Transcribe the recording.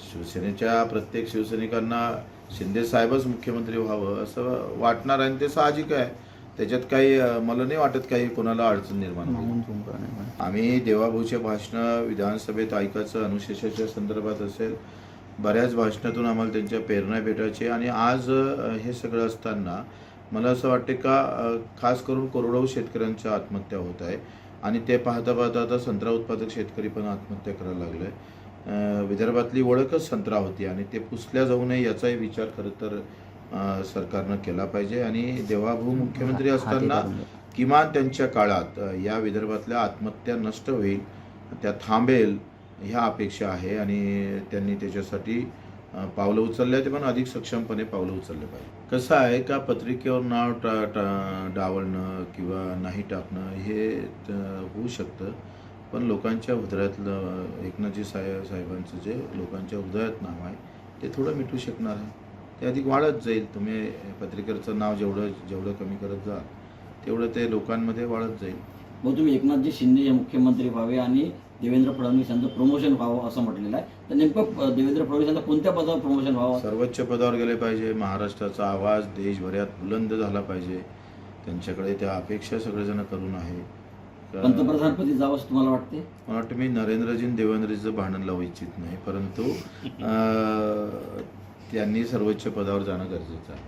शिवसेनेच्या प्रत्येक शिवसैनिकांना शिंदे साहेबच मुख्यमंत्री व्हावं असं वाटणार आहे आणि ते साहजिक आहे. त्याच्यात काही मला नाही वाटत काही कोणाला अडचण निर्माण होईल. आम्ही देवाभाऊचे भाषणं विधानसभेत ऐकायचं अनुशेषाच्या संदर्भात असेल, बऱ्याच भाषणातून आम्हाला त्यांच्या प्रेरणा भेटायची आणि आज हे सगळं असताना मला असं वाटते का खास करून करोडो शेतकऱ्यांच्या आत्महत्या होत आहे आणि ते पाहता पाहता आता संत्रा उत्पादक शेतकरी पण आत्महत्या करायला लागले. विदर्भातली ओळखच संत्रा होती आणि ते पुसल्या जाऊ नये याचाही विचार खरं तर सरकारनं केला पाहिजे आणि देवाभाऊ मुख्यमंत्री असताना किमान त्यांच्या काळात या विदर्भातल्या आत्महत्या नष्ट होईल, त्या थांबेल ह्या अपेक्षा आहे आणि त्यांनी त्याच्यासाठी पावलं उचलले ते पण अधिक सक्षमपणे पावलं उचलले पाहिजे. कसं आहे का पत्रिकेवर नाव डावलणं किंवा नाही टाकणं हे होऊ शकतं, पण लोकांच्या हृदयातलं एकनाथजी साहेबांचं जे लोकांच्या हृदयात नाव आहे ते थोडं मिटू शकणार आहे. ते अधिक वाढत जाईल. तुम्ही पत्रिकेचं नाव जेवढं कमी करत जा तेवढं ते लोकांमध्ये वाढत जाईल. मग तुम्ही एकनाथजी शिंदे हे मुख्यमंत्री व्हावे आणि देवेंद्र फडणवीस यांचं प्रमोशन व्हावं असं म्हटलेलं आहे, तर नेमकं देवेंद्र फडणवीस यांना कोणत्या पदावर प्रमोशन व्हावं? सर्वोच्च पदावर गेले पाहिजे. महाराष्ट्राचा आवाज देशभरात बुलंद झाला पाहिजे. त्यांच्याकडे त्या अपेक्षा सगळेजण करून आहे. पंतप्रधानपदी जावं असं तुम्हाला वाटते? मला वाटतं मी नरेंद्रजी देवेंद्रजीचं भांडण लावू इच्छित नाही, परंतु त्यांनी सर्वोच्च पदावर जाणं गरजेचं आहे.